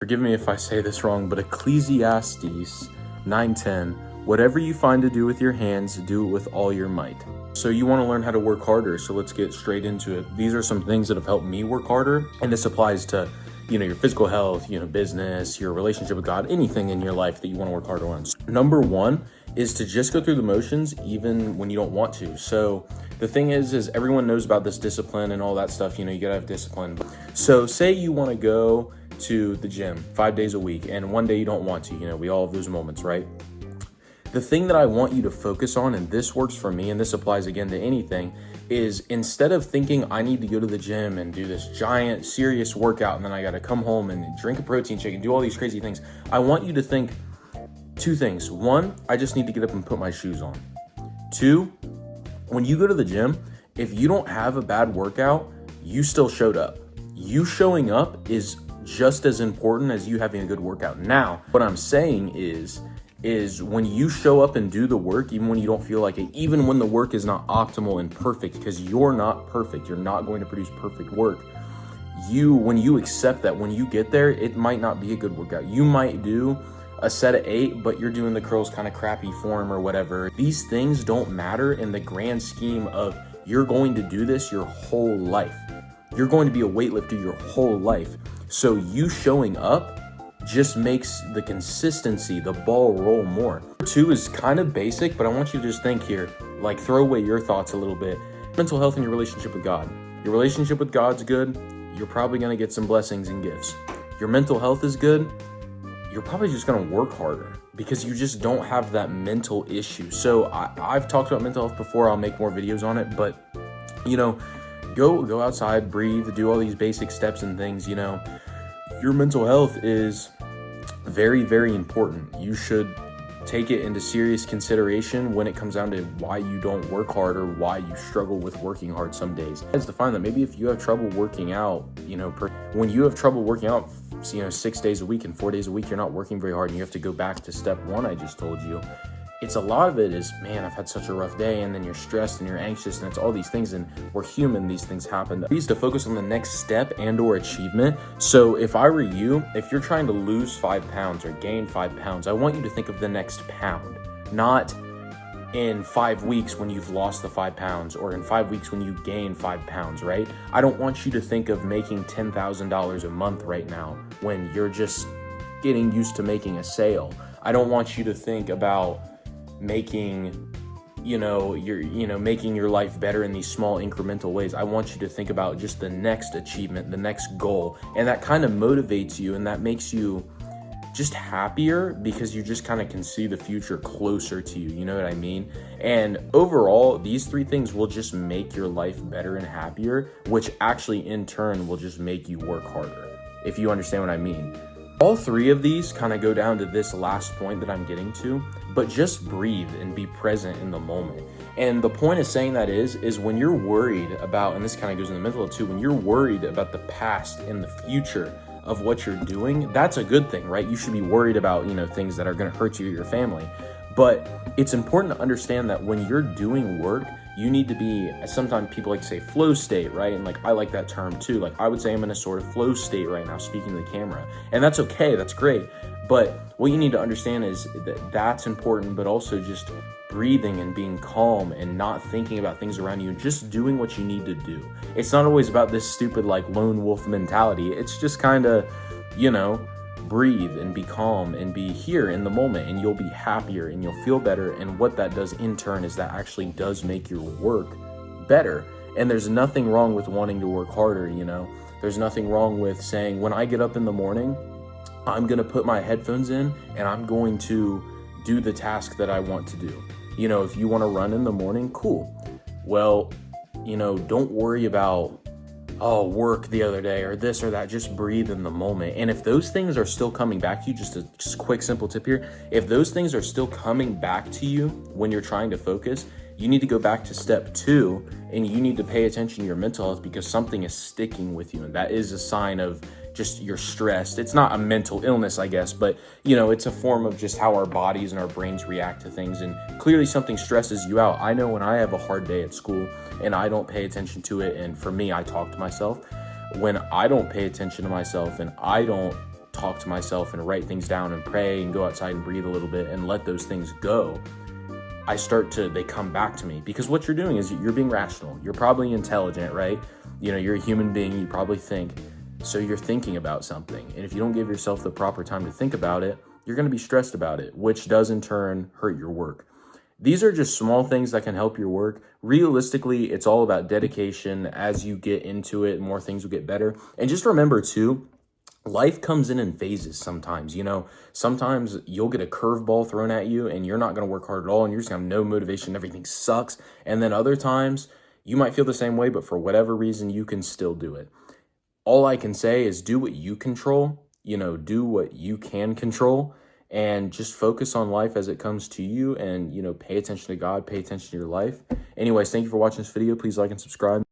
forgive me if I say this wrong, but Ecclesiastes 9:10, whatever you find to do with your hands, do it with all your might. So you want to learn how to work harder, so let's get straight into it. These are some things that have helped me work harder, and this applies to, your physical health, business, your relationship with God, anything in your life that you want to work harder on. Number one is to just go through the motions even when you don't want to. So the thing is everyone knows about this discipline and all that stuff. You gotta have discipline. So say you want to go to the gym 5 days a week and one day you don't want to. We all have those moments, right? The thing that I want you to focus on, and this works for me, and this applies again to anything, is instead of thinking I need to go to the gym and do this giant serious workout and then I got to come home and drink a protein shake and do all these crazy things, I want you to think two things. One, I just need to get up and put my shoes on. Two, when you go to the gym, if you don't have a bad workout, you still showed up. You showing up is just as important as you having a good workout. Now, what I'm saying is when you show up and do the work, even when you don't feel like it, even when the work is not optimal and perfect, because you're not perfect, you're not going to produce perfect work. When you accept that, when you get there, it might not be a good workout. You might do a set of 8, but you're doing the curls kind of crappy form or whatever. These things don't matter in the grand scheme of you're going to do this your whole life. You're going to be a weightlifter your whole life. So you showing up just makes the consistency, the ball roll more. 2 is kind of basic, but I want you to just think here, like throw away your thoughts a little bit. Mental health and your relationship with God. Your relationship with God's good, you're probably gonna get some blessings and gifts. Your mental health is good, you're probably just gonna work harder because you just don't have that mental issue. So I've talked about mental health before, I'll make more videos on it, but go outside, breathe, do all these basic steps and things. Your mental health is very, very important. You should take it into serious consideration when it comes down to why you don't work hard or why you struggle with working hard some days. It's to find that maybe if you have trouble working out, when you have trouble working out, 6 days a week and 4 days a week, you're not working very hard and you have to go back to step 1 I just told you. It's a lot of it is, man, I've had such a rough day, and then you're stressed and you're anxious, and it's all these things, and we're human, these things happen. Please to focus on the next step and or achievement. So if I were you, if you're trying to lose 5 pounds or gain 5 pounds, I want you to think of the next pound, not in 5 weeks when you've lost the 5 pounds or in 5 weeks when you gain 5 pounds, right? I don't want you to think of making $10,000 a month right now when you're just getting used to making a sale. I don't want you to think about making your life better in these small incremental ways. I want you to think about just the next achievement, the next goal, and that kind of motivates you and that makes you just happier because you just kind of can see the future closer to you. You know what I mean? And overall, these 3 things will just make your life better and happier, which actually in turn will just make you work harder, if you understand what I mean. All 3 of these kind of go down to this last point that I'm getting to, but just breathe and be present in the moment. And the point of saying that is when you're worried about, and this kind of goes in the mental too, when you're worried about the past and the future of what you're doing, that's a good thing, right? You should be worried about, things that are going to hurt you or your family. But it's important to understand that when you're doing work, you need to be, sometimes people like to say flow state, right? And I like that term too. I would say I'm in a sort of flow state right now speaking to the camera. And that's okay, that's great. But what you need to understand is that that's important, but also just breathing and being calm and not thinking about things around you and just doing what you need to do. It's not always about this stupid lone wolf mentality. It's just kind of, breathe and be calm and be here in the moment, and you'll be happier and you'll feel better. And what that does in turn is that actually does make your work better. And there's nothing wrong with wanting to work harder. There's nothing wrong with saying, when I get up in the morning, I'm going to put my headphones in and I'm going to do the task that I want to do. If you want to run in the morning, cool. Well, don't worry about work the other day or this or that. Just breathe in the moment. And if those things are still coming back to you, just a quick simple tip here, if those things are still coming back to you when you're trying to focus, you need to go back to step 2 and you need to pay attention to your mental health because something is sticking with you, and that is a sign of just you're stressed. It's not a mental illness, I guess, but it's a form of just how our bodies and our brains react to things. And clearly something stresses you out. I know when I have a hard day at school and I don't pay attention to it, and for me, I talk to myself. When I don't pay attention to myself and I don't talk to myself and write things down and pray and go outside and breathe a little bit and let those things go, they come back to me. Because what you're doing is you're being rational. You're probably intelligent, right? You know, you're a human being, you probably think. So you're thinking about something. And if you don't give yourself the proper time to think about it, you're going to be stressed about it, which does in turn hurt your work. These are just small things that can help your work. Realistically, it's all about dedication. As you get into it, more things will get better. And just remember too, life comes in phases sometimes. You know, sometimes you'll get a curveball thrown at you and you're not going to work hard at all and you're just going to have no motivation. Everything sucks. And then other times you might feel the same way, but for whatever reason, you can still do it. All I can say is do what you control, you know, do what you can control, and just focus on life as it comes to you and, you know, pay attention to God, pay attention to your life. Anyways, thank you for watching this video. Please like and subscribe.